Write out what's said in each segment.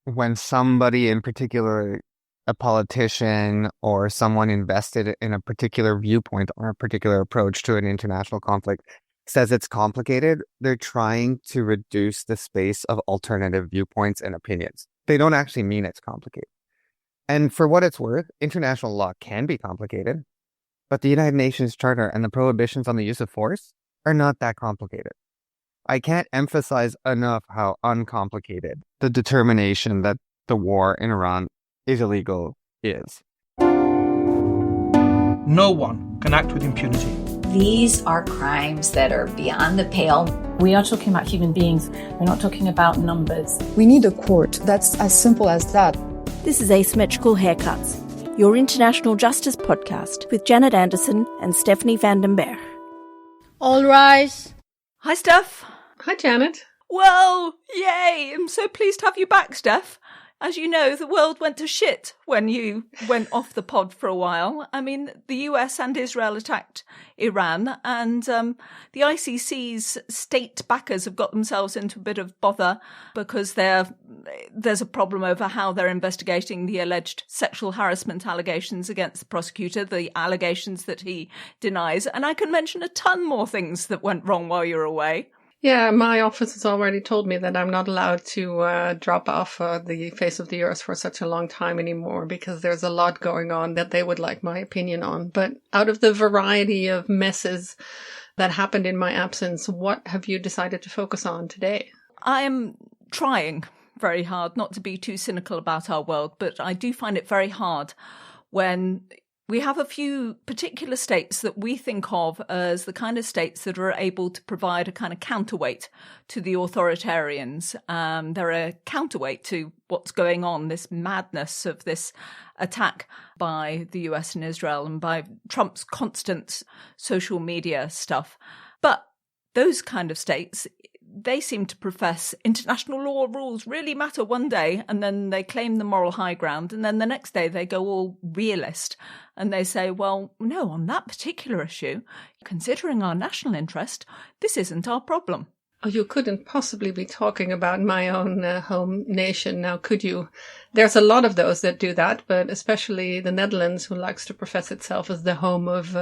when somebody in particular, a politician or someone invested in a particular viewpoint or a particular approach to an international conflict says it's complicated, they're trying to reduce the space of alternative viewpoints and opinions. They don't actually mean it's complicated. And for what it's worth, international law can be complicated, but the United Nations Charter and the prohibitions on the use of force are not that complicated. I can't emphasize enough how uncomplicated the determination that the war in Iran is illegal is. No one can act with impunity. These are crimes that are beyond the pale. We are talking about human beings. We're not talking about numbers. We need a court. That's as simple as that. This is Asymmetrical Haircuts, your international justice podcast with Janet Anderson and Stephanie van den Berg. All rise. Hi, Steph. Hi, Janet. Well, yay! I'm so pleased to have you back, Steph. As you know, the world went to shit when you went off the pod for a while. I mean, the US and Israel attacked Iran, and the ICC's state backers have got themselves into a bit of bother because there's a problem over how they're investigating the alleged sexual harassment allegations against the prosecutor, the allegations that he denies. And I can mention a ton more things that went wrong while you were away. Yeah, my office has already told me that I'm not allowed to drop off the face of the earth for such a long time anymore because there's a lot going on that they would like my opinion on. But out of the variety of messes that happened in my absence, what have you decided to focus on today? I am trying very hard not to be too cynical about our world, but I do find it very hard when we have a few particular states that we think of as the kind of states that are able to provide a kind of counterweight to the authoritarians. They're a counterweight to what's going on, this madness of this attack by the US and Israel and by Trump's constant social media stuff. But those kind of states, they seem to profess international law rules really matter one day, and then they claim the moral high ground, and then the next day they go all realist and they say, well, no, on that particular issue, considering our national interest, this isn't our problem. Oh, you couldn't possibly be talking about my own home nation now, could you? There's a lot of those that do that, but especially the Netherlands, who likes to profess itself as the home of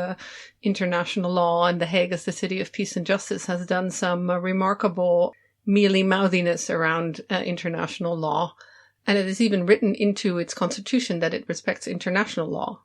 international law, and The Hague as the city of peace and justice, has done some remarkable mealy-mouthiness around international law. And it is even written into its constitution that it respects international law.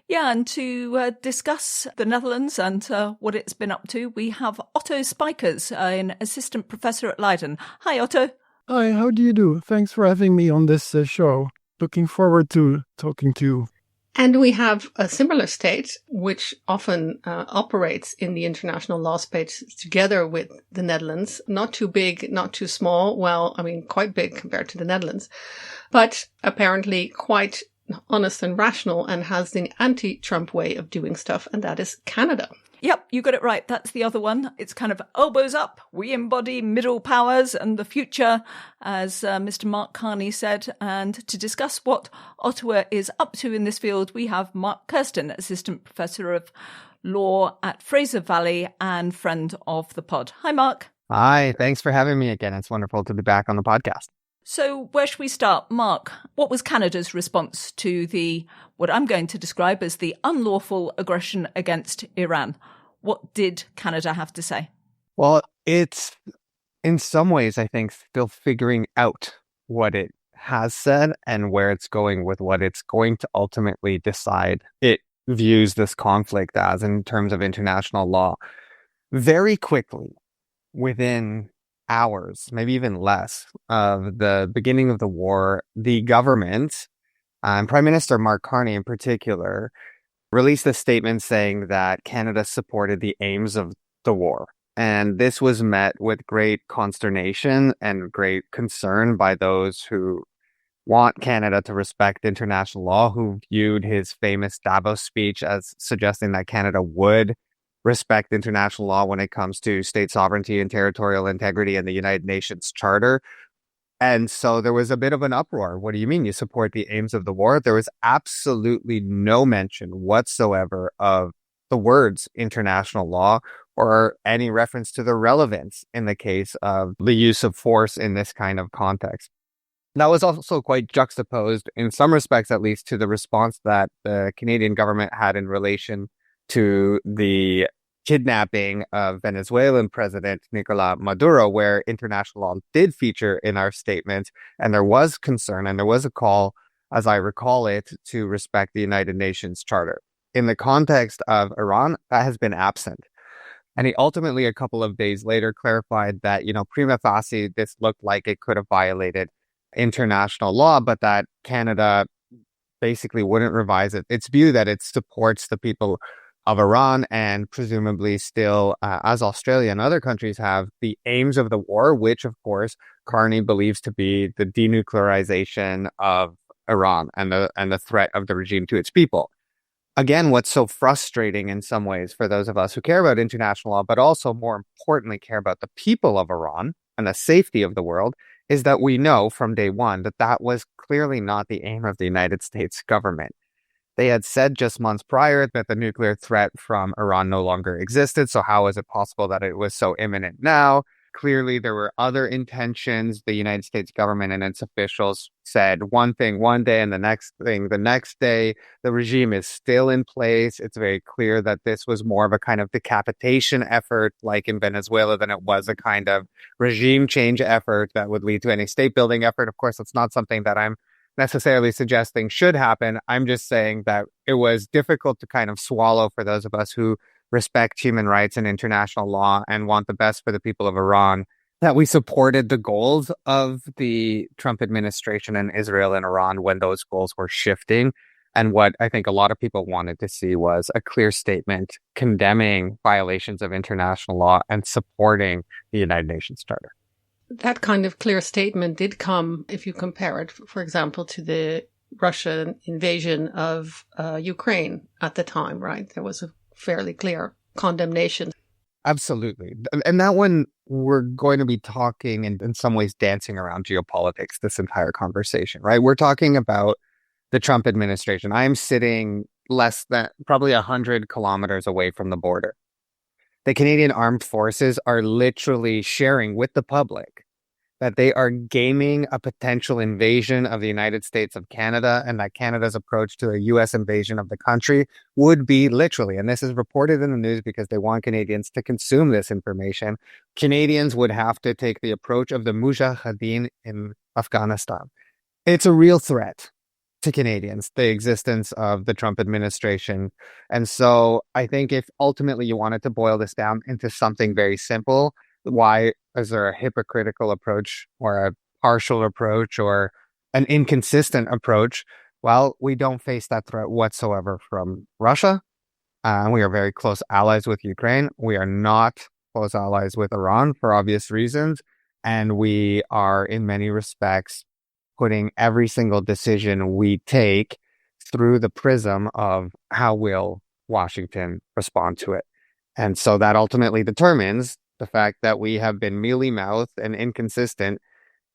Yeah, and to discuss the Netherlands and what it's been up to, we have Otto Spijkers, an assistant professor at Leiden. Hi, Otto. Hi, how do you do? Thanks for having me on this show. Looking forward to talking to you. And we have a similar state, which often operates in the international law space together with the Netherlands. Not too big, not too small. Well, I mean, quite big compared to the Netherlands, but apparently quite honest and rational, and has the anti-Trump way of doing stuff, and that is Canada. Yep, you got it right. That's the other one. It's kind of elbows up. We embody middle powers and the future, as Mr. Mark Carney said. And to discuss what Ottawa is up to in this field, we have Mark Kersten, assistant professor of law at Fraser Valley and friend of the pod. Hi, Mark. Hi, thanks for having me again. It's wonderful to be back on the podcast. So where should we start? Mark, what was Canada's response to what I'm going to describe as the unlawful aggression against Iran? What did Canada have to say? Well, it's in some ways, I think, still figuring out what it has said and where it's going with what it's going to ultimately decide it views this conflict as in terms of international law. Very quickly, within hours, maybe even less, of the beginning of the war, the government, Prime Minister Mark Carney in particular, released a statement saying that Canada supported the aims of the war. And this was met with great consternation and great concern by those who want Canada to respect international law, who viewed his famous Davos speech as suggesting that Canada would respect international law when it comes to state sovereignty and territorial integrity and the United Nations Charter. And so there was a bit of an uproar. What do you mean you support the aims of the war? There was absolutely no mention whatsoever of the words international law or any reference to the relevance in the case of the use of force in this kind of context. That was also quite juxtaposed, in some respects at least, to the response that the Canadian government had in relation to the kidnapping of Venezuelan President Nicolas Maduro, where international law did feature in our statement, and there was concern and there was a call, as I recall it, to respect the United Nations Charter. In the context of Iran, that has been absent. And he ultimately, a couple of days later, clarified that, prima facie, this looked like it could have violated international law, but that Canada basically wouldn't revise its view that it supports the people of Iran and presumably still, as Australia and other countries have, the aims of the war, which, of course, Carney believes to be the denuclearization of Iran and the threat of the regime to its people. Again, what's so frustrating in some ways for those of us who care about international law, but also more importantly care about the people of Iran and the safety of the world, is that we know from day one that that was clearly not the aim of the United States government. They had said just months prior that the nuclear threat from Iran no longer existed, so how is it possible that it was so imminent now? Clearly, there were other intentions. The United States government and its officials said one thing one day and the next thing the next day. The regime is still in place. It's very clear that this was more of a kind of decapitation effort, like in Venezuela, than it was a kind of regime change effort that would lead to any state building effort. Of course, it's not something that I'm necessarily suggesting should happen. I'm just saying that it was difficult to kind of swallow for those of us who respect human rights and international law and want the best for the people of Iran, that we supported the goals of the Trump administration in Israel and Iran when those goals were shifting. And what I think a lot of people wanted to see was a clear statement condemning violations of international law and supporting the United Nations Charter. That kind of clear statement did come, if you compare it, for example, to the Russian invasion of Ukraine at the time, right? There was a fairly clear condemnation. Absolutely. And that one, we're going to be talking and in some ways dancing around geopolitics this entire conversation, right? We're talking about the Trump administration. I'm sitting less than probably 100 kilometers away from the border. The Canadian Armed Forces are literally sharing with the public that they are gaming a potential invasion of the United States of Canada, and that Canada's approach to a U.S. invasion of the country would be literally, and this is reported in the news because they want Canadians to consume this information, Canadians would have to take the approach of the Mujahideen in Afghanistan. It's a real threat to Canadians, the existence of the Trump administration. And so I think if ultimately you wanted to boil this down into something very simple, why is there a hypocritical approach or a partial approach or an inconsistent approach? Well, we don't face that threat whatsoever from Russia. We are very close allies with Ukraine. We are not close allies with Iran for obvious reasons. And we are in many respects putting every single decision we take through the prism of how will Washington respond to it. And so that ultimately determines the fact that we have been mealy-mouthed and inconsistent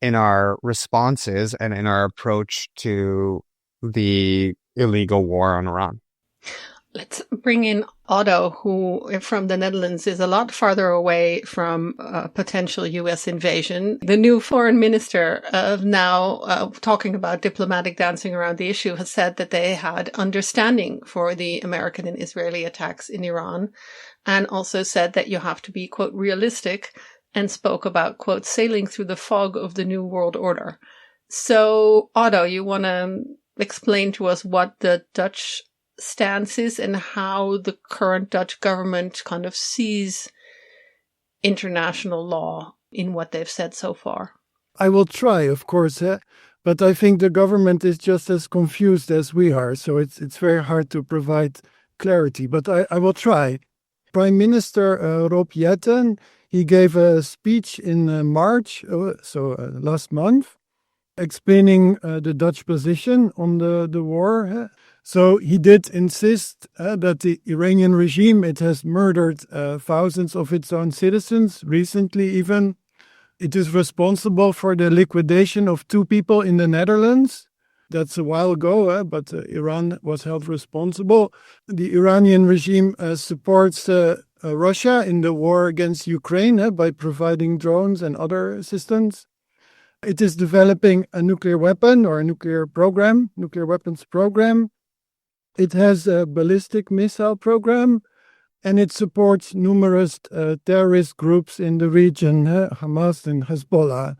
in our responses and in our approach to the illegal war on Iran. Let's bring in Otto, who from the Netherlands is a lot farther away from a potential U.S. invasion. The new foreign minister of now talking about diplomatic dancing around the issue has said that they had understanding for the American and Israeli attacks in Iran, and also said that you have to be, quote, realistic, and spoke about, quote, sailing through the fog of the new world order. So, Otto, you want to explain to us what the Dutch stance is and how the current Dutch government kind of sees international law in what they've said so far? I will try, of course, but I think the government is just as confused as we are, so it's very hard to provide clarity, but I will try. Prime Minister Rob Jetten, he gave a speech in March, last month, explaining the Dutch position on the war. So he did insist that the Iranian regime, it has murdered thousands of its own citizens, recently even. It is responsible for the liquidation of 2 people in the Netherlands. That's a while ago, but Iran was held responsible. The Iranian regime supports Russia in the war against Ukraine by providing drones and other assistance. It is developing a nuclear weapon or a nuclear weapons program. It has a ballistic missile program, and it supports numerous terrorist groups in the region, Hamas and Hezbollah.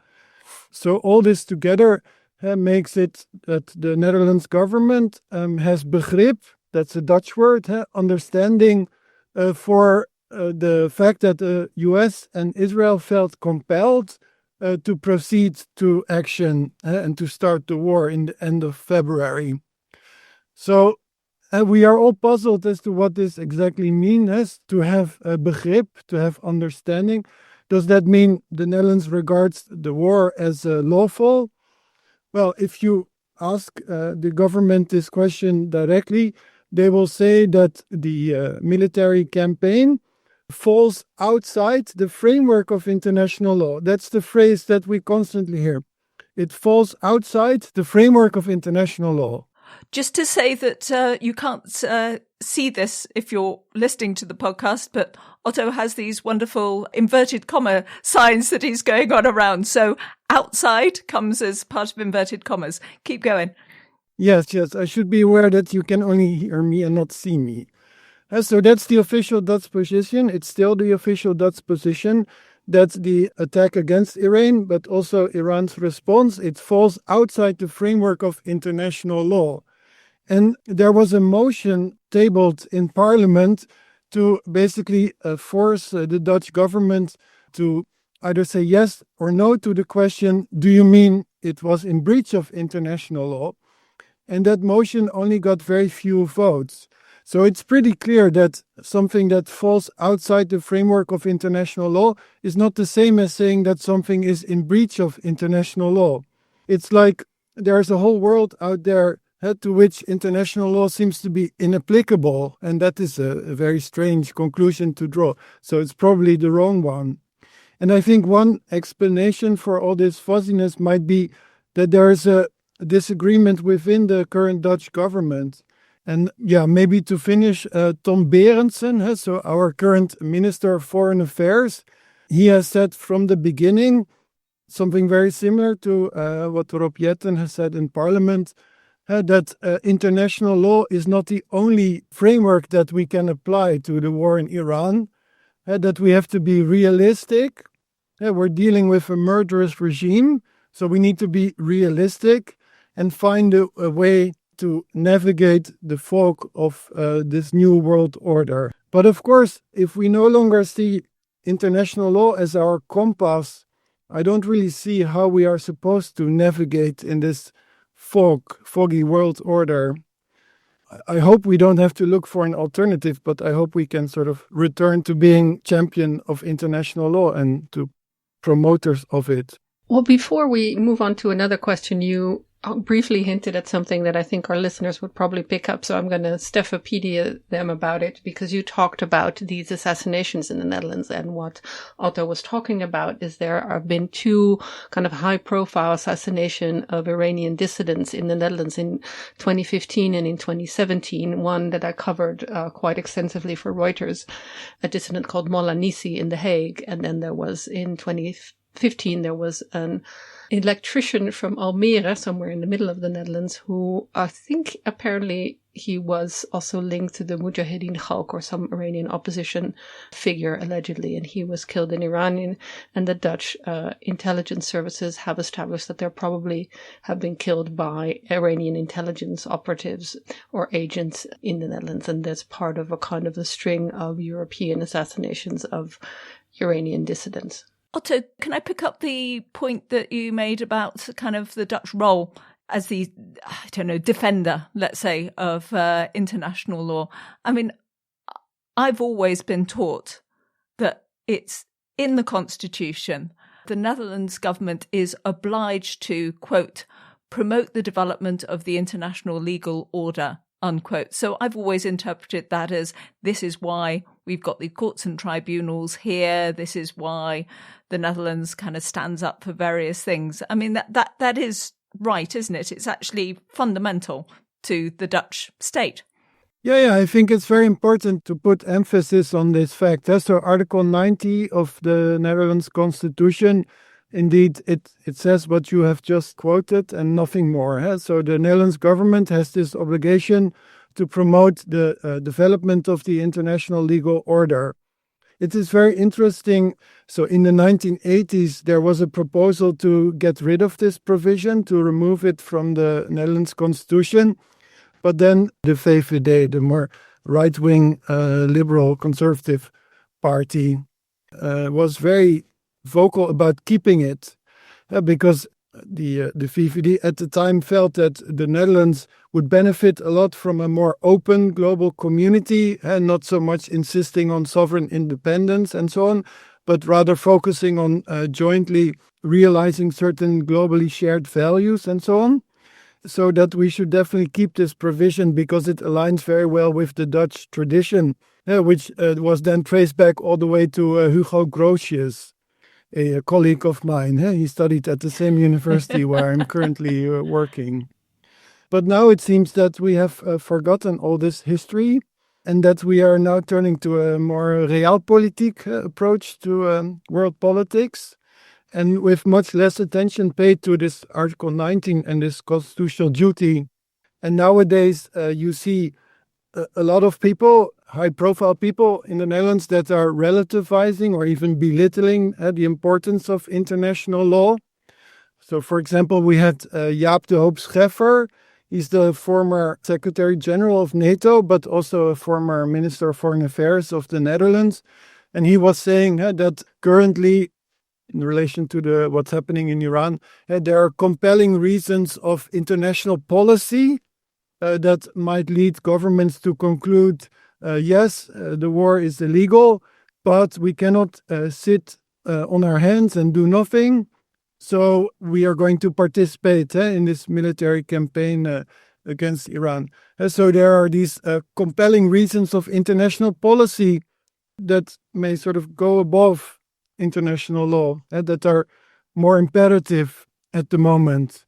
So all this together makes it that the Netherlands government has begrip, that's a Dutch word, understanding for the fact that the US and Israel felt compelled to proceed to action and to start the war in the end of February. So we are all puzzled as to what this exactly means, to have begrip, to have understanding. Does that mean the Netherlands regards the war as lawful? Well, if you ask the government this question directly, they will say that the military campaign falls outside the framework of international law. That's the phrase that we constantly hear. It falls outside the framework of international law. Just to say that you can't see this if you're listening to the podcast, but Otto has these wonderful inverted comma signs that he's going on around. So outside comes as part of inverted commas. Keep going. Yes. I should be aware that you can only hear me and not see me. So that's the official Dutch position. It's still the official Dutch position that the attack against Iran, but also Iran's response, it falls outside the framework of international law. And there was a motion tabled in Parliament to basically force the Dutch government to either say yes or no to the question, do you mean it was in breach of international law? And that motion only got very few votes. So it's pretty clear that something that falls outside the framework of international law is not the same as saying that something is in breach of international law. It's like there's a whole world out there to which international law seems to be inapplicable, and that is a very strange conclusion to draw. So it's probably the wrong one. And I think one explanation for all this fuzziness might be that there is a disagreement within the current Dutch government. And maybe to finish, Tom Berendsen, so our current Minister of Foreign Affairs, he has said from the beginning something very similar to what Rob Jetten has said in Parliament, that international law is not the only framework that we can apply to the war in Iran, that we have to be realistic. We're dealing with a murderous regime, so we need to be realistic and find a way to navigate the fog of this new world order. But of course, if we no longer see international law as our compass, I don't really see how we are supposed to navigate in this foggy world order. I hope we don't have to look for an alternative, but I hope we can sort of return to being champion of international law and to promoters of it. Well, before we move on to another question, you briefly hinted at something that I think our listeners would probably pick up. So I'm going to Stephopedia them about it, because you talked about these assassinations in the Netherlands. And what Otto was talking about is there have been two kind of high profile assassination of Iranian dissidents in the Netherlands in 2015 and in 2017. One that I covered quite extensively for Reuters, a dissident called Mollah Nisi in The Hague. And then there was in 2015, there was an electrician from Almere, somewhere in the middle of the Netherlands, who I think apparently he was also linked to the Mujahideen Khalq or some Iranian opposition figure, allegedly, and he was killed in Iran. And the Dutch intelligence services have established that they probably have been killed by Iranian intelligence operatives or agents in the Netherlands. And that's part of a kind of a string of European assassinations of Iranian dissidents. Otto, can I pick up the point that you made about kind of the Dutch role as the, defender, let's say, of international law? I mean, I've always been taught that it's in the Constitution. The Netherlands government is obliged to, quote, promote the development of the international legal order, unquote. So I've always interpreted that as this is why we've got the courts and tribunals here. This is why the Netherlands kind of stands up for various things. I mean, that is right, isn't it? It's actually fundamental to the Dutch state. Yeah, I think it's very important to put emphasis on this fact. So Article 90 of the Netherlands Constitution indeed, it says what you have just quoted and nothing more. So the Netherlands government has this obligation to promote the development of the international legal order. It is very interesting. So in the 1980s, there was a proposal to get rid of this provision, to remove it from the Netherlands constitution. But then the VVD, the more right-wing liberal conservative party, was very vocal about keeping it because the VVD at the time felt that the Netherlands would benefit a lot from a more open global community and not so much insisting on sovereign independence and so on, but rather focusing on jointly realizing certain globally shared values and so on. So that we should definitely keep this provision because it aligns very well with the Dutch tradition, which was then traced back all the way to Hugo Grotius, a colleague of mine. He studied at the same university where I'm currently working. But now it seems that we have forgotten all this history and that we are now turning to a more realpolitik approach to world politics, and with much less attention paid to this Article 19 and this constitutional duty. And nowadays you see a lot of people, high-profile people in the Netherlands that are relativizing or even belittling the importance of international law. So, for example, we had Jaap de Hoop Scheffer. He's the former Secretary General of NATO, but also a former Minister of Foreign Affairs of the Netherlands. And he was saying that currently, in relation to what's happening in Iran, there are compelling reasons of international policy that might lead governments to conclude, yes, the war is illegal, but we cannot sit on our hands and do nothing. So we are going to participate in this military campaign against Iran. So there are these compelling reasons of international policy that may sort of go above international law that are more imperative at the moment.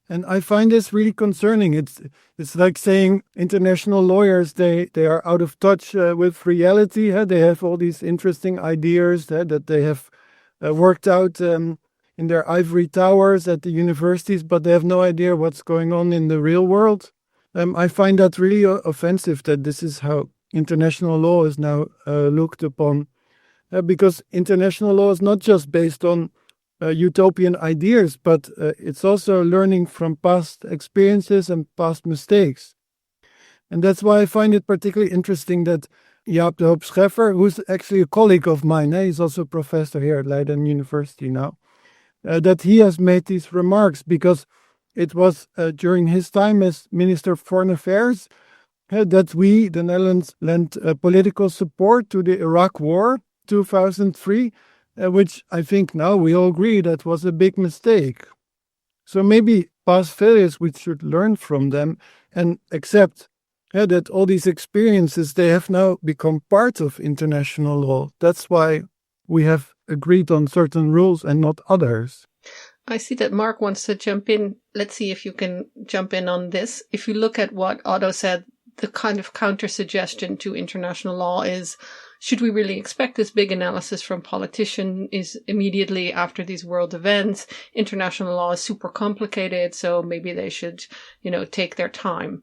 And I find this really concerning. It's like saying international lawyers, they are out of touch with reality. They have all these interesting ideas that they have worked out in their ivory towers at the universities, but they have no idea what's going on in the real world. I find that really offensive that this is how international law is now looked upon. Because international law is not just based on utopian ideas, but it's also learning from past experiences and past mistakes. And that's why I find it particularly interesting that Jaap de Hoop Scheffer, who's actually a colleague of mine, he's also a professor here at Leiden University now, that he has made these remarks because it was during his time as Minister of Foreign Affairs that we, the Netherlands, lent political support to the Iraq War 2003, which I think now we all agree that was a big mistake. So maybe past failures, we should learn from them and accept that all these experiences, they have now become part of international law. That's why we have agreed on certain rules and not others. I see that Mark wants to jump in. Let's see if you can jump in on this. If you look at what Otto said, the kind of counter-suggestion to international law is, should we really expect this big analysis from politicians? Is immediately after these world events, international law is super complicated, so maybe they should, take their time.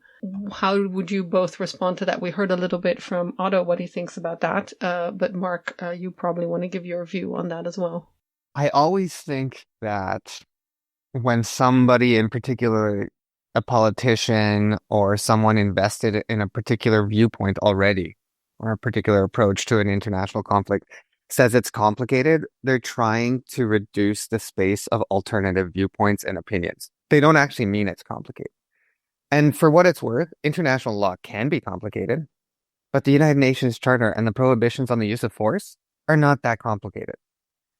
How would you both respond to that? We heard a little bit from Otto what he thinks about that, but Mark, you probably want to give your view on that as well. I always think that when somebody in particular, a politician or someone invested in a particular viewpoint already, or a particular approach to an international conflict, says it's complicated, they're trying to reduce the space of alternative viewpoints and opinions. They don't actually mean it's complicated. And for what it's worth, international law can be complicated, but the United Nations Charter and the prohibitions on the use of force are not that complicated.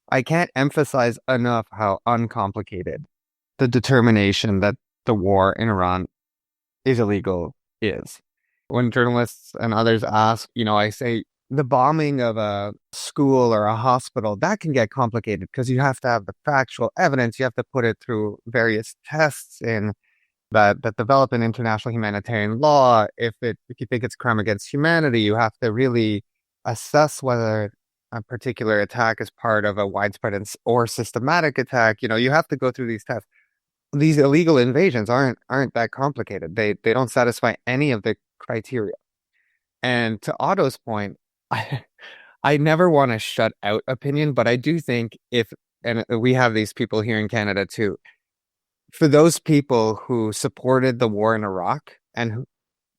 I can't emphasize enough how uncomplicated the determination that the war in Iran is illegal is. When journalists and others ask, I say the bombing of a school or a hospital, that can get complicated because you have to have the factual evidence. You have to put it through various tests that develop in international humanitarian law. If you think it's a crime against humanity, you have to really assess whether a particular attack is part of a widespread or systematic attack, you have to go through these tests. These illegal invasions aren't that complicated. They don't satisfy any of the criteria. And to Otto's point, I never want to shut out opinion, but I do think and we have these people here in Canada too, for those people who supported the war in Iraq and who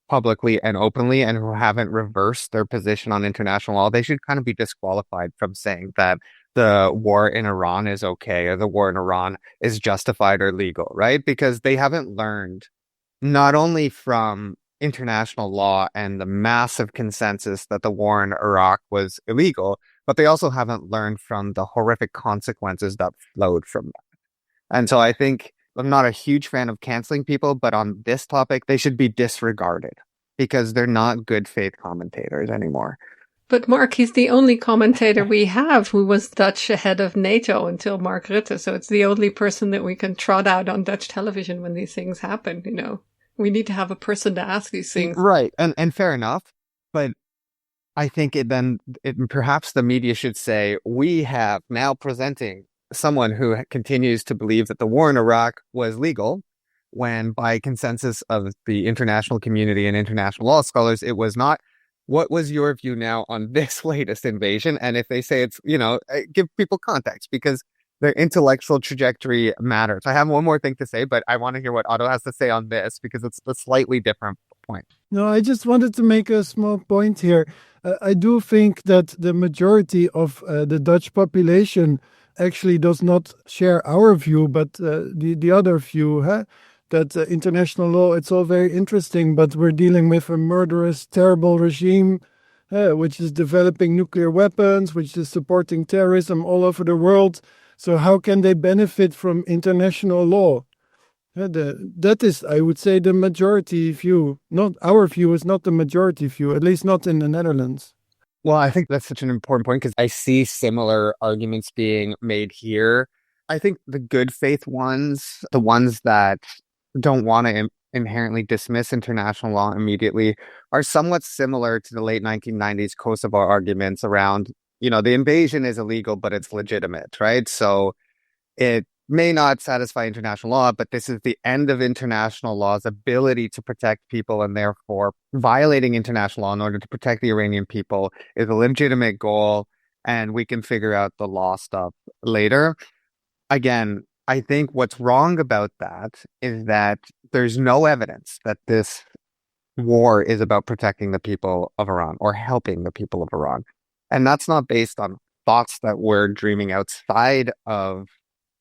publicly and openly and who haven't reversed their position on international law, they should kind of be disqualified from saying that the war in Iran is okay or the war in Iran is justified or legal, right? Because they haven't learned not only from international law and the massive consensus that the war in Iraq was illegal, but they also haven't learned from the horrific consequences that flowed from that. And so I think I'm not a huge fan of canceling people, but on this topic, they should be disregarded because they're not good faith commentators anymore. But Mark, he's the only commentator we have who was Dutch head of NATO until Mark Rutte. So it's the only person that we can trot out on Dutch television when these things happen, We need to have a person to ask these things. Right. And fair enough. But I think perhaps the media should say, we have now presenting someone who continues to believe that the war in Iraq was legal, when by consensus of the international community and international law scholars, it was not. What was your view now on this latest invasion? And if they say it's, give people context, because their intellectual trajectory matters. I have one more thing to say, but I want to hear what Otto has to say on this, because it's a slightly different point. No, I just wanted to make a small point here. I do think that the majority of the Dutch population actually does not share our view, but the other view, that international law, it's all very interesting, but we're dealing with a murderous, terrible regime, which is developing nuclear weapons, which is supporting terrorism all over the world. So how can they benefit from international law? That is, I would say, the majority view. Not our view is not the majority view, at least not in the Netherlands. Well, I think that's such an important point, because I see similar arguments being made here. I think the good faith ones, the ones that don't want to inherently dismiss international law immediately, are somewhat similar to the late 1990s Kosovo arguments around, the invasion is illegal, but it's legitimate, right? So it may not satisfy international law, but this is the end of international law's ability to protect people, and therefore violating international law in order to protect the Iranian people is a legitimate goal, and we can figure out the law stuff later. Again, I think what's wrong about that is that there's no evidence that this war is about protecting the people of Iran or helping the people of Iran. And that's not based on thoughts that we're dreaming outside of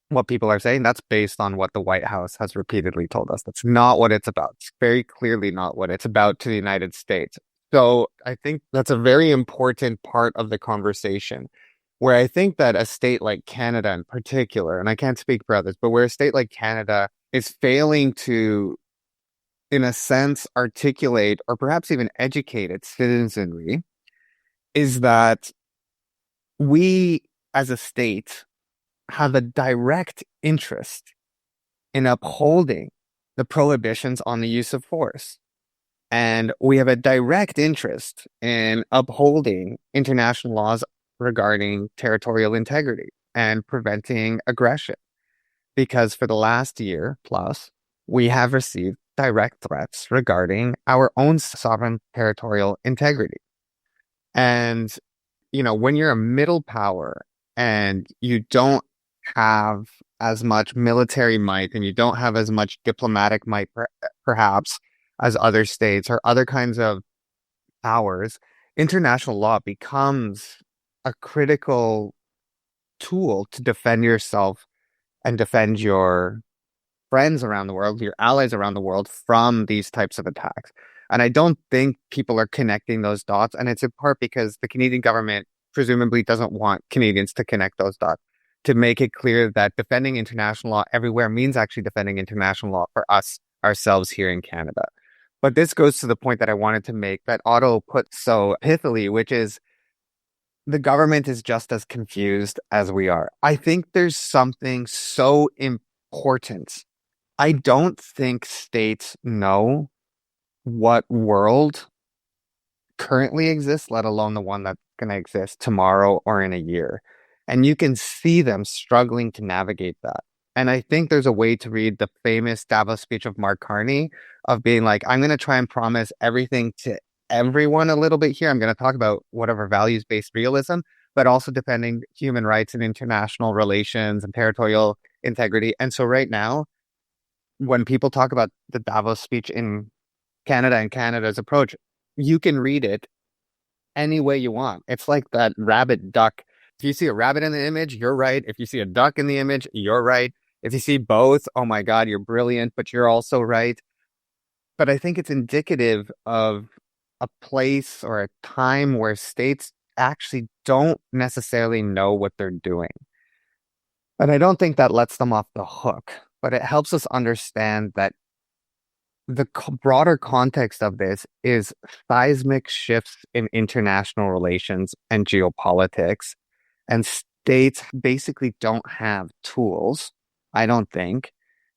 what people are saying. That's based on what the White House has repeatedly told us. That's not what it's about. It's very clearly not what it's about to the United States. So I think that's a very important part of the conversation, where I think that a state like Canada in particular, and I can't speak for others, but where a state like Canada is failing to, in a sense, articulate or perhaps even educate its citizenry, is that we as a state have a direct interest in upholding the prohibitions on the use of force. And we have a direct interest in upholding international laws regarding territorial integrity and preventing aggression. Because for the last year plus, we have received direct threats regarding our own sovereign territorial integrity. And, when you're a middle power and you don't have as much military might and you don't have as much diplomatic might, perhaps, as other states or other kinds of powers, international law becomes a critical tool to defend yourself and defend your friends around the world, your allies around the world, from these types of attacks. And I don't think people are connecting those dots. And it's in part because the Canadian government presumably doesn't want Canadians to connect those dots, to make it clear that defending international law everywhere means actually defending international law for us, ourselves here in Canada. But this goes to the point that I wanted to make that Otto put so pithily, which is the government is just as confused as we are. I think there's something so important. I don't think states know what world currently exists, let alone the one that's going to exist tomorrow or in a year. And you can see them struggling to navigate that. And I think there's a way to read the famous Davos speech of Mark Carney of being like, I'm going to try and promise everything to everyone a little bit here. I'm going to talk about whatever values-based realism, but also defending human rights and international relations and territorial integrity. And so right now, when people talk about the Davos speech in Canada and Canada's approach, you can read it any way you want. It's like that rabbit duck. If you see a rabbit in the image, you're right. If you see a duck in the image, you're right. If you see both, oh my God, you're brilliant, but you're also right. But I think it's indicative of a place or a time where states actually don't necessarily know what they're doing. And I don't think that lets them off the hook, but it helps us understand that the broader context of this is seismic shifts in international relations and geopolitics. And states basically don't have tools, I don't think,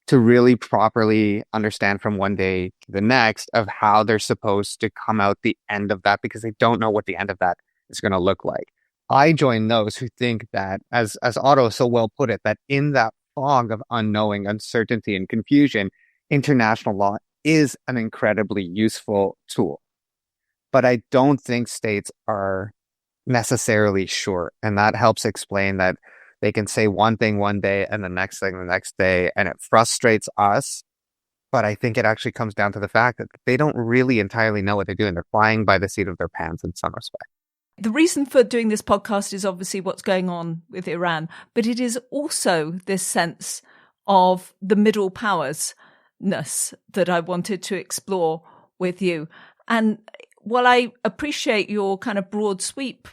to really properly understand from one day to the next of how they're supposed to come out the end of that, because they don't know what the end of that is going to look like. I join those who think that, as Otto so well put it, that in that fog of unknowing, uncertainty, and confusion, international law is an incredibly useful tool. But I don't think states are necessarily sure. And that helps explain that they can say one thing one day and the next thing the next day, and it frustrates us. But I think it actually comes down to the fact that they don't really entirely know what they're doing. They're flying by the seat of their pants in some respect. The reason for doing this podcast is obviously what's going on with Iran, but it is also this sense of the middle powers-ness that I wanted to explore with you. And while I appreciate your kind of broad sweep,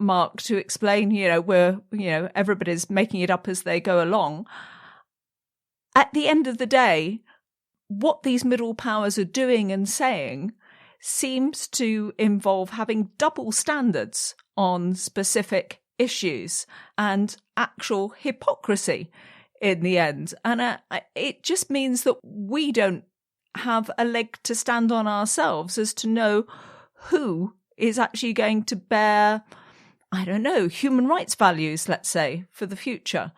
Mark, to explain, everybody's making it up as they go along, at the end of the day, what these middle powers are doing and saying seems to involve having double standards on specific issues and actual hypocrisy in the end. And it just means that we don't have a leg to stand on ourselves as to know who is actually going to bear, I don't know, human rights values, let's say, for the future.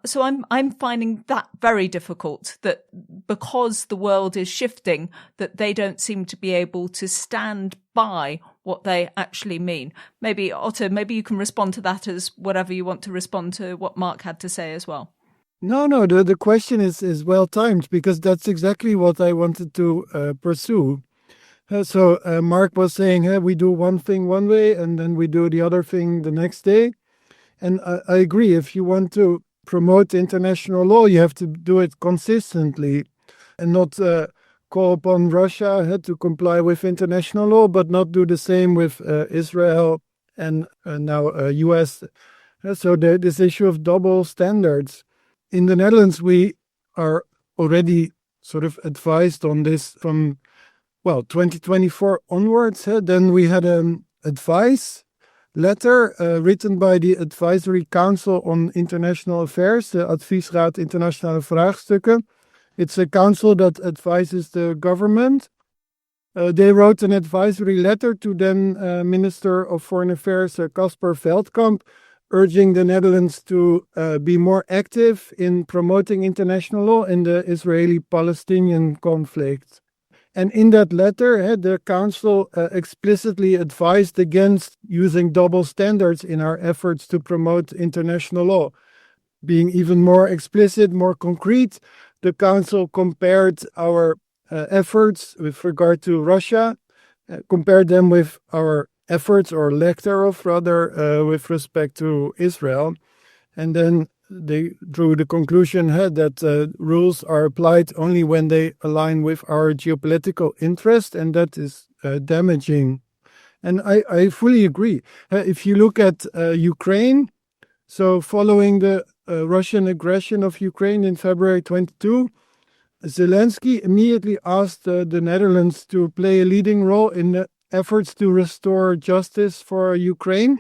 So I'm finding that very difficult, that because the world is shifting, that they don't seem to be able to stand by what they actually mean. Maybe, Otto, maybe you can respond to that as whatever you want to respond to what Mark had to say as well. No, the question is well timed, because that's exactly what I wanted to pursue. So Mark was saying, we do one thing one way and then we do the other thing the next day. And I agree, if you want to promote international law, you have to do it consistently and not call upon Russia to comply with international law, but not do the same with Israel and now US. So this issue of double standards. In the Netherlands, we are already sort of advised on this from 2024 onwards. Then we had an advice letter written by the Advisory Council on International Affairs, the Adviesraad Internationale Vraagstukken. It's a council that advises the government. They wrote an advisory letter to then Minister of Foreign Affairs, Casper Veldkamp, urging the Netherlands to be more active in promoting international law in the Israeli-Palestinian conflict. And in that letter, the Council explicitly advised against using double standards in our efforts to promote international law. Being even more explicit, more concrete, the Council compared our efforts with regard to Russia, compared them with our efforts, or lack thereof rather, with respect to Israel. And then they drew the conclusion that rules are applied only when they align with our geopolitical interest, and that is damaging. And I fully agree. If you look at Ukraine, so following the Russian aggression of Ukraine in February 22, Zelensky immediately asked the Netherlands to play a leading role in the efforts to restore justice for Ukraine.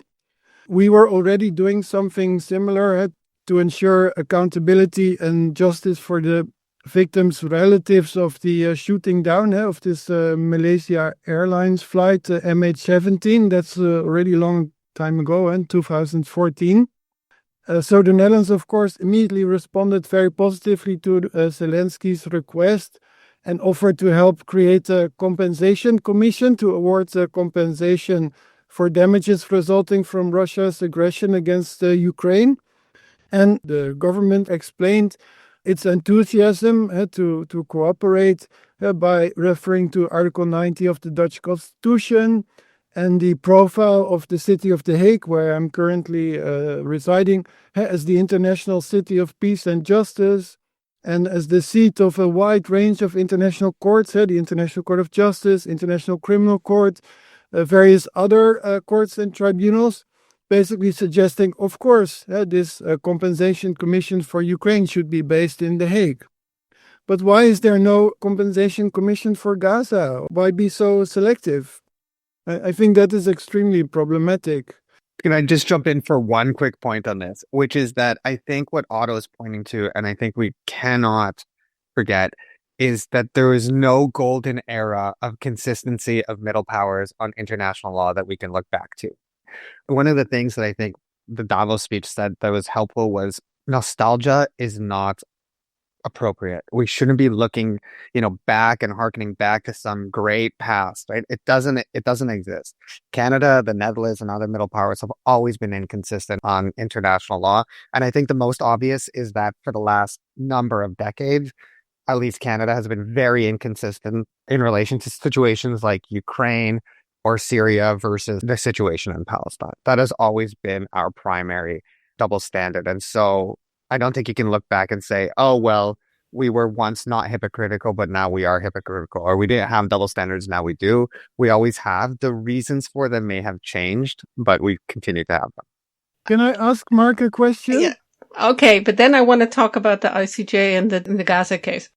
We were already doing something similar to ensure accountability and justice for the victims' relatives of the shooting down of this Malaysia Airlines flight MH17. That's already a long time ago, in 2014. So the Netherlands, of course, immediately responded very positively to Zelensky's request and offered to help create a compensation commission to award compensation for damages resulting from Russia's aggression against Ukraine. And the government explained its enthusiasm to cooperate by referring to Article 90 of the Dutch Constitution and the profile of the city of The Hague, where I'm currently residing, as the international city of peace and justice, and as the seat of a wide range of international courts, the International Court of Justice, International Criminal Court, various other courts and tribunals, basically suggesting, of course, this compensation commission for Ukraine should be based in The Hague. But why is there no compensation commission for Gaza? Why be so selective? I think that is extremely problematic. Can I just jump in for one quick point on this, which is that I think what Otto is pointing to, and I think we cannot forget, is that there is no golden era of consistency of middle powers on international law that we can look back to. One of the things that I think the Davos speech said that was helpful was nostalgia is not appropriate. We shouldn't be looking, back and harkening back to some great past, right? It doesn't exist. Canada, the Netherlands, and other middle powers have always been inconsistent on international law. And I think the most obvious is that for the last number of decades, at least Canada has been very inconsistent in relation to situations like Ukraine or Syria versus the situation in Palestine. That has always been our primary double standard. And so I don't think you can look back and say, oh, well, we were once not hypocritical, but now we are hypocritical, or we didn't have double standards, now we do. We always have. The reasons for them may have changed, but we continue to have them. Can I ask Mark a question? Yeah. Okay, but then I want to talk about the ICJ and the Gaza case.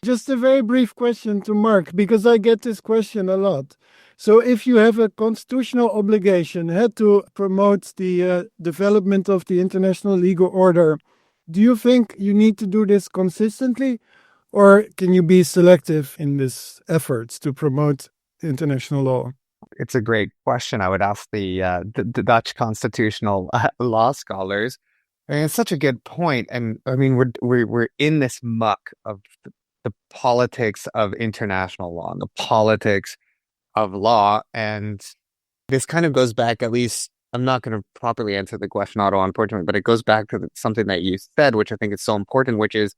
Just a very brief question to Mark, because I get this question a lot. So if you have a constitutional obligation to promote the development of the international legal order, do you think you need to do this consistently, or can you be selective in this efforts to promote international law? It's a great question. I would ask the Dutch constitutional law scholars. And it's such a good point. And I mean, we're in this muck of the politics of international law and the politics of law. And this kind of goes back, at least, I'm not going to properly answer the question, Otto, unfortunately, but it goes back to something that you said, which I think is so important, which is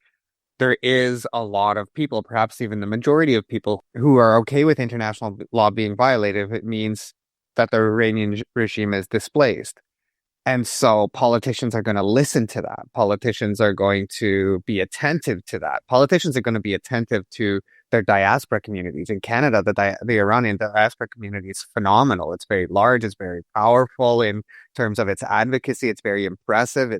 there is a lot of people, perhaps even the majority of people, who are okay with international law being violated if it means that the Iranian regime is displaced. And so politicians are going to listen to that. Politicians are going to be attentive to that. Politicians are going to be attentive to their diaspora communities. In Canada, the Iranian diaspora community is phenomenal. It's very large. It's very powerful in terms of its advocacy. It's very impressive.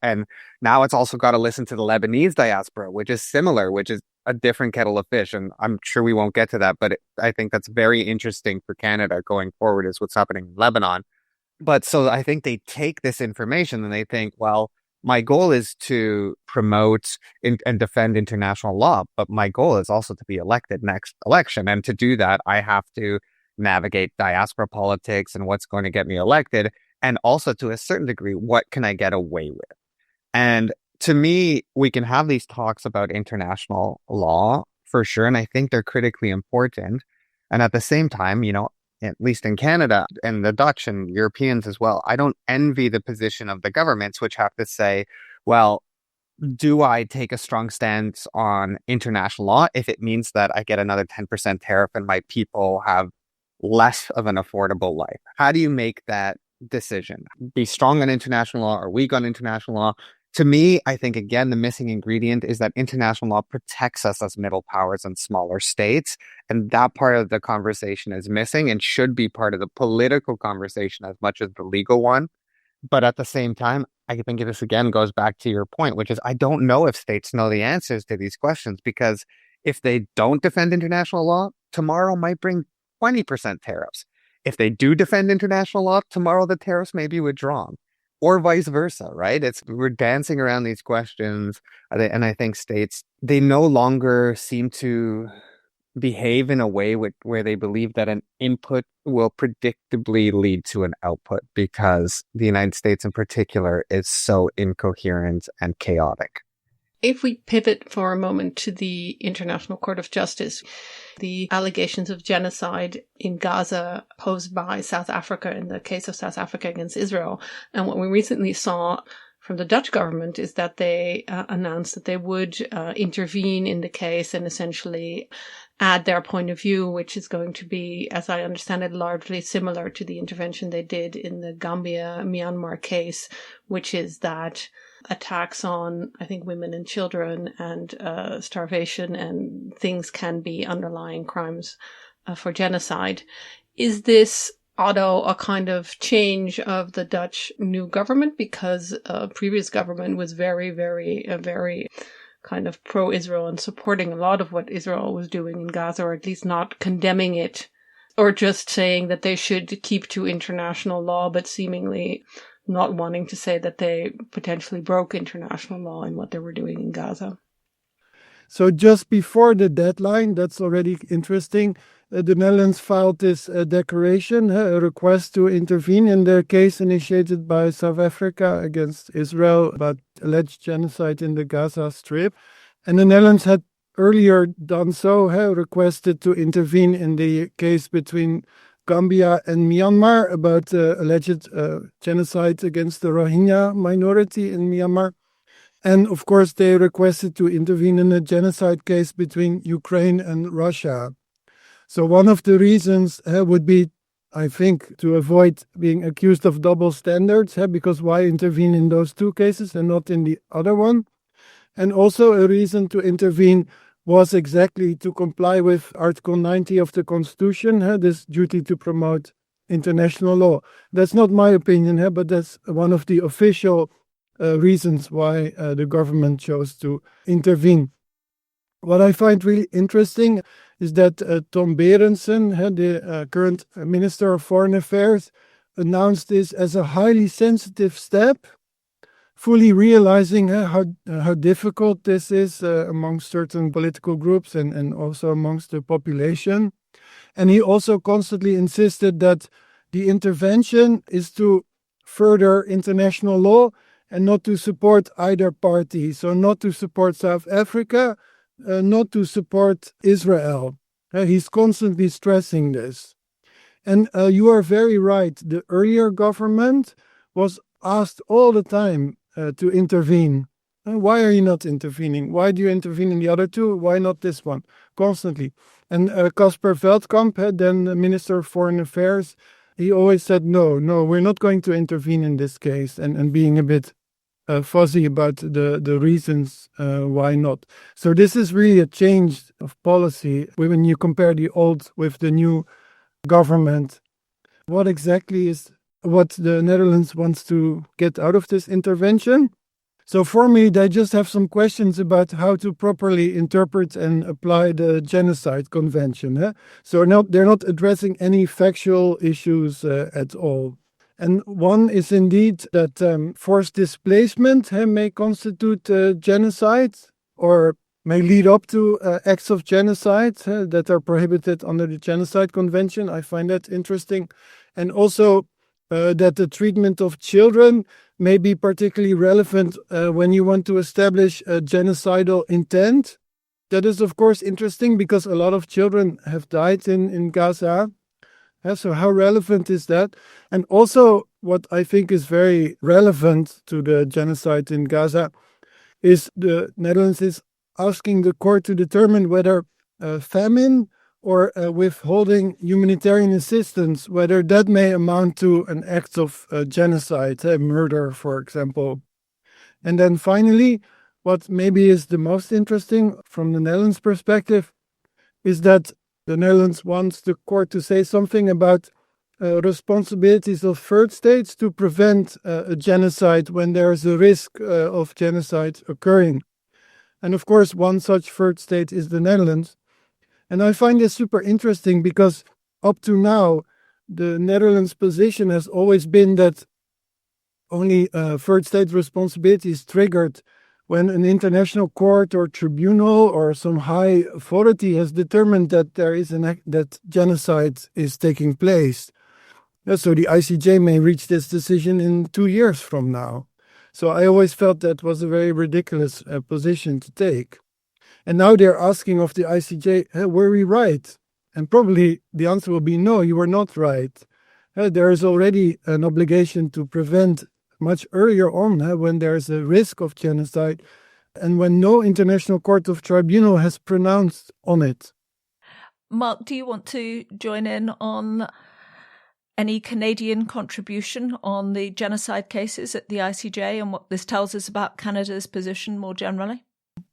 And now it's also got to listen to the Lebanese diaspora, which is similar, which is a different kettle of fish. And I'm sure we won't get to that, but I think that's very interesting for Canada going forward, is what's happening in Lebanon. But so I think they take this information and they think, well, my goal is to promote and defend international law, but my goal is also to be elected next election. And to do that, I have to navigate diaspora politics and what's going to get me elected. And also, to a certain degree, what can I get away with? And to me, we can have these talks about international law for sure. And I think they're critically important. And at the same time, at least in Canada and the Dutch and Europeans as well, I don't envy the position of the governments, which have to say, well, do I take a strong stance on international law if it means that I get another 10% tariff and my people have less of an affordable life? How do you make that decision? Be strong on international law or weak on international law? To me, I think, again, the missing ingredient is that international law protects us as middle powers and smaller states. And that part of the conversation is missing and should be part of the political conversation as much as the legal one. But at the same time, I think this again goes back to your point, which is I don't know if states know the answers to these questions, because if they don't defend international law, tomorrow might bring 20% tariffs. If they do defend international law, tomorrow the tariffs may be withdrawn. or vice versa, right? We're dancing around these questions, and I think states, they no longer seem to behave in a way where they believe that an input will predictably lead to an output, because the United States in particular is so incoherent and chaotic. If we pivot for a moment to the International Court of Justice, the allegations of genocide in Gaza posed by South Africa in the case of South Africa against Israel, and what we recently saw from the Dutch government is that they announced that they would intervene in the case and essentially add their point of view, which is going to be, as I understand it, largely similar to the intervention they did in the Gambia-Myanmar case, which is that attacks on, I think, women and children and starvation and things can be underlying crimes for genocide. Is this, Otto, a kind of change of the Dutch new government? Because previous government was very kind of pro-Israel and supporting a lot of what Israel was doing in Gaza, or at least not condemning it, or just saying that they should keep to international law, but seemingly not wanting to say that they potentially broke international law in what they were doing in Gaza. So just before the deadline, that's already interesting, the Netherlands filed this declaration, a request to intervene in their case initiated by South Africa against Israel about alleged genocide in the Gaza Strip. And the Netherlands had earlier done so, requested to intervene in the case between Gambia and Myanmar about alleged genocide against the Rohingya minority in Myanmar. And of course, they requested to intervene in a genocide case between Ukraine and Russia. So one of the reasons would be, I think, to avoid being accused of double standards, because why intervene in those two cases and not in the other one? And also a reason to intervene was exactly to comply with Article 90 of the Constitution, this duty to promote international law. That's not my opinion, but that's one of the official reasons why the government chose to intervene. What I find really interesting is that Tom Berendsen, the current Minister of Foreign Affairs, announced this as a highly sensitive step, fully realizing how difficult this is amongst certain political groups and also amongst the population. And he also constantly insisted that the intervention is to further international law and not to support either party. So not to support South Africa, not to support Israel. He's constantly stressing this. And you are very right. The earlier government was asked all the time to intervene. Why are you not intervening? Why do you intervene in the other two? Why not this one? Constantly. And Casper Veldkamp, then the Minister of Foreign Affairs, he always said, no, we're not going to intervene in this case, and being a bit fuzzy about the reasons why not. So this is really a change of policy when you compare the old with the new government. What exactly is what the Netherlands wants to get out of this intervention? So for me, they just have some questions about how to properly interpret and apply the Genocide Convention. So they're not addressing any factual issues at all. And one is indeed that forced displacement may constitute genocide or may lead up to acts of genocide that are prohibited under the Genocide Convention. I find that interesting. And also that the treatment of children may be particularly relevant when you want to establish a genocidal intent. That is, of course, interesting because a lot of children have died in Gaza. So how relevant is that? And also what I think is very relevant to the genocide in Gaza is the Netherlands is asking the court to determine whether famine or withholding humanitarian assistance, whether that may amount to an act of genocide, murder, for example. And then finally, what maybe is the most interesting from the Netherlands perspective is that the Netherlands wants the court to say something about responsibilities of third states to prevent a genocide when there is a risk of genocide occurring. And of course, one such third state is the Netherlands. And I find this super interesting because up to now, the Netherlands' position has always been that only third state responsibility is triggered when an international court or tribunal or some high authority has determined that that genocide is taking place. So the ICJ may reach this decision in 2 years from now. So I always felt that was a very ridiculous position to take. And now they're asking of the ICJ, hey, were we right? And probably the answer will be no, you were not right. There is already an obligation to prevent much earlier on when there's a risk of genocide and when no international court of tribunal has pronounced on it. Mark, do you want to join in on any Canadian contribution on the genocide cases at the ICJ and what this tells us about Canada's position more generally?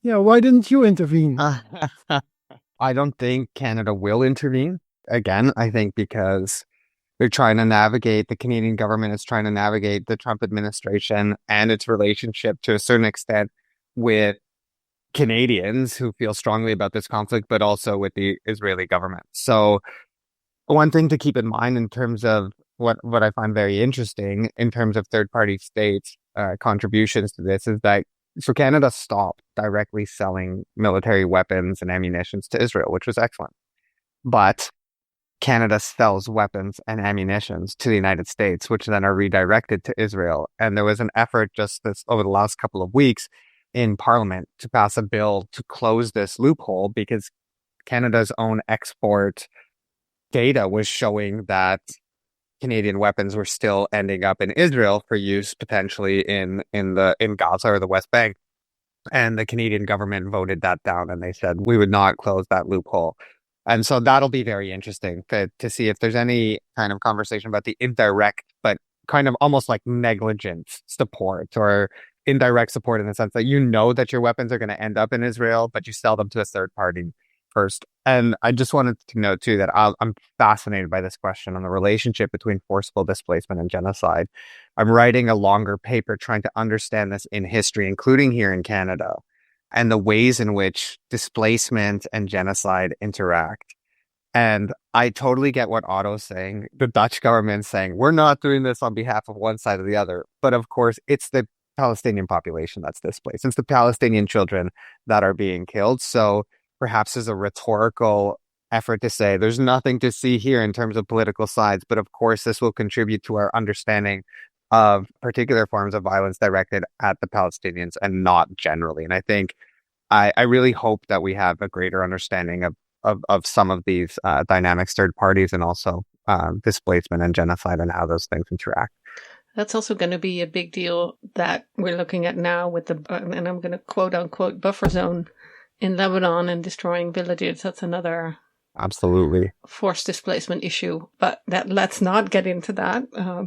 Yeah, why didn't you intervene? I don't think Canada will intervene. Again, I think because they're trying to navigate, the Canadian government is trying to navigate the Trump administration and its relationship to a certain extent with Canadians who feel strongly about this conflict, but also with the Israeli government. So one thing to keep in mind in terms of what I find very interesting in terms of third-party states' contributions to this is that so Canada stopped directly selling military weapons and ammunition to Israel, which was excellent. But Canada sells weapons and ammunition to the United States, which then are redirected to Israel. And there was an effort just over the last couple of weeks in Parliament to pass a bill to close this loophole because Canada's own export data was showing that Canadian weapons were still ending up in Israel for use potentially in Gaza or the West Bank. And the Canadian government voted that down and they said we would not close that loophole. And so that'll be very interesting to see if there's any kind of conversation about the indirect, but kind of almost like negligent support or indirect support in the sense that you know that your weapons are going to end up in Israel, but you sell them to a third party first. And I just wanted to note too that I'm fascinated by this question on the relationship between forcible displacement and genocide. I'm writing a longer paper trying to understand this in history, including here in Canada, and the ways in which displacement and genocide interact. And I totally get what Otto's saying. The Dutch government saying, we're not doing this on behalf of one side or the other. But of course, it's the Palestinian population that's displaced. It's the Palestinian children that are being killed. So perhaps there's a rhetorical effort to say there's nothing to see here in terms of political sides. But of course, this will contribute to our understanding of particular forms of violence directed at the Palestinians and not generally. And I think I really hope that we have a greater understanding of some of these dynamics, third parties, and also displacement and genocide and how those things interact. That's also going to be a big deal that we're looking at now with the, and I'm going to quote unquote, buffer zone in Lebanon and destroying villages. That's another absolutely forced displacement issue, but let's not get into that.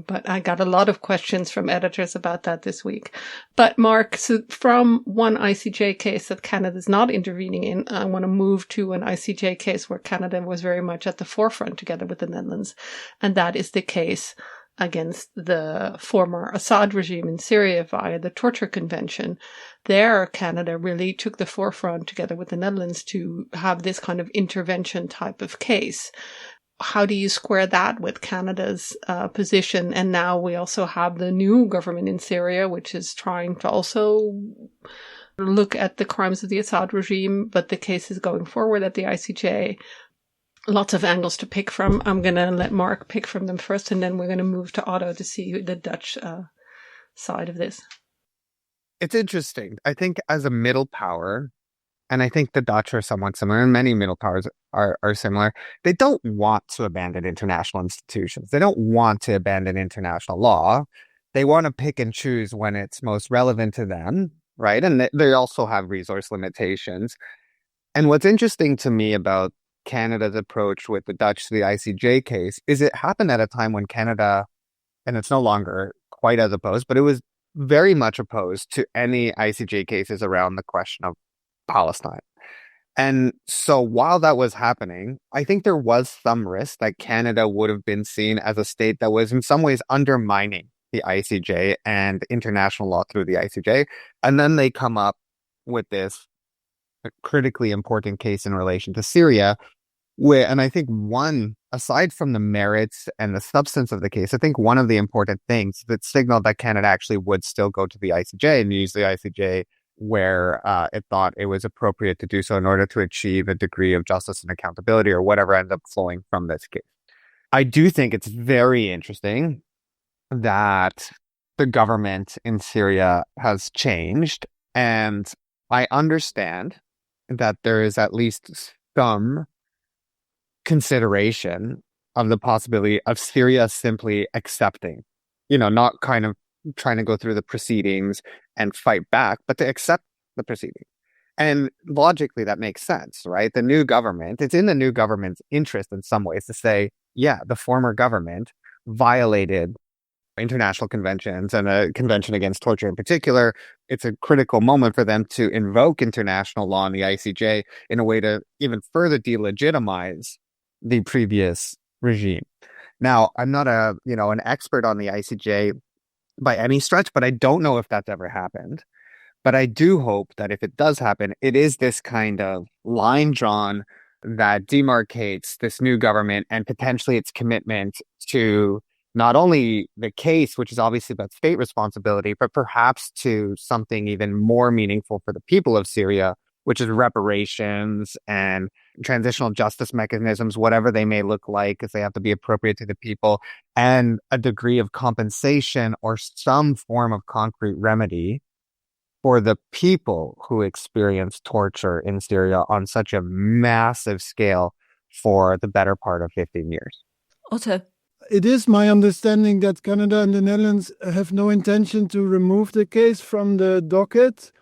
But I got a lot of questions from editors about that this week. But Mark, so from one ICJ case that Canada is not intervening in, I want to move to an ICJ case where Canada was very much at the forefront together with the Netherlands. And that is the case against the former Assad regime in Syria via the Torture Convention. There, Canada really took the forefront together with the Netherlands to have this kind of intervention type of case. How do you square that with Canada's position? And now we also have the new government in Syria, which is trying to also look at the crimes of the Assad regime, but the case is going forward at the ICJ. Lots of angles to pick from. I'm going to let Mark pick from them first, and then we're going to move to Otto to see the Dutch side of this. It's interesting. I think as a middle power, and I think the Dutch are somewhat similar, and many middle powers are similar, they don't want to abandon international institutions. They don't want to abandon international law. They want to pick and choose when it's most relevant to them, right? And they also have resource limitations. And what's interesting to me about Canada's approach with the Dutch to the ICJ case is it happened at a time when Canada, and it's no longer quite as opposed, but it was very much opposed to any ICJ cases around the question of Palestine. And so while that was happening, I think there was some risk that Canada would have been seen as a state that was in some ways undermining the ICJ and international law through the ICJ. And then they come up with this critically important case in relation to Syria, And I think aside from the merits and the substance of the case, I think one of the important things that signaled that Canada actually would still go to the ICJ and use the ICJ where it thought it was appropriate to do so in order to achieve a degree of justice and accountability or whatever ended up flowing from this case. I do think it's very interesting that the government in Syria has changed, and I understand that there is at least some consideration of the possibility of Syria simply accepting, not kind of trying to go through the proceedings and fight back, but to accept the proceeding. And logically, that makes sense, right? It's in the new government's interest in some ways to say, yeah, the former government violated international conventions and a convention against torture in particular. It's a critical moment for them to invoke international law in the ICJ in a way to even further delegitimize the previous regime. Now, I'm not an expert on the ICJ by any stretch, but I don't know if that's ever happened. But I do hope that if it does happen, it is this kind of line drawn that demarcates this new government and potentially its commitment to not only the case, which is obviously about state responsibility, but perhaps to something even more meaningful for the people of Syria, which is reparations and transitional justice mechanisms, whatever they may look like, because they have to be appropriate to the people, and a degree of compensation or some form of concrete remedy for the people who experience torture in Syria on such a massive scale for the better part of 15 years. Otto. It is my understanding that Canada and the Netherlands have no intention to remove the case from the docket.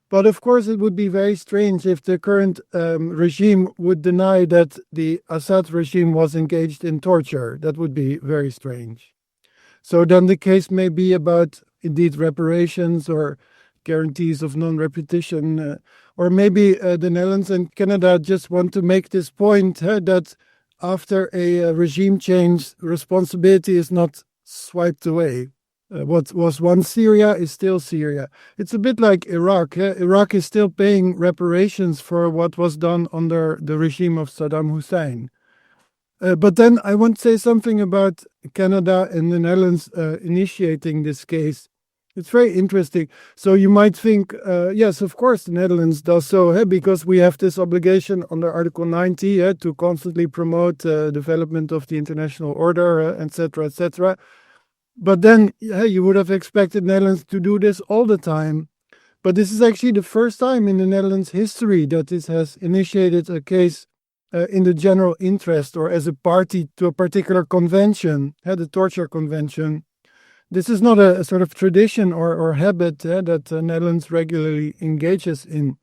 But of course, it would be very strange if the current regime would deny that the Assad regime was engaged in torture. That would be very strange. So then the case may be about, indeed, reparations or guarantees of non-repetition. Or maybe the Netherlands and Canada just want to make this point that after a regime change, responsibility is not swiped away. What was once Syria is still Syria. It's a bit like Iraq. Iraq is still paying reparations for what was done under the regime of Saddam Hussein. But then I want to say something about Canada and the Netherlands initiating this case. It's very interesting. So you might think, yes, of course, the Netherlands does so, because we have this obligation under Article 90 to constantly promote development of the international order, etc., etc. But then you would have expected Netherlands to do this all the time. But this is actually the first time in the Netherlands history that this has initiated a case in the general interest or as a party to a particular convention, the Torture Convention. This is not a sort of tradition or habit that the Netherlands regularly engages in.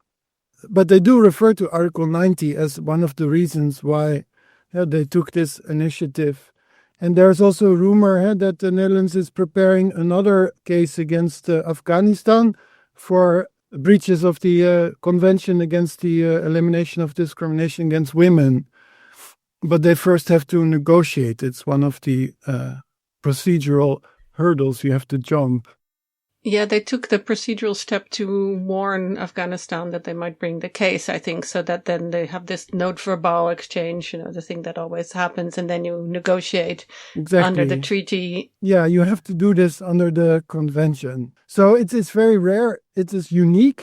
But they do refer to Article 90 as one of the reasons why they took this initiative. And there's also a rumor that the Netherlands is preparing another case against Afghanistan for breaches of the Convention against the elimination of discrimination against women. But they first have to negotiate. It's one of the procedural hurdles you have to jump. Yeah, they took the procedural step to warn Afghanistan that they might bring the case, I think, so that then they have this note verbal exchange, the thing that always happens, and then you negotiate under the treaty. Yeah, you have to do this under the convention. So it's very rare. It is unique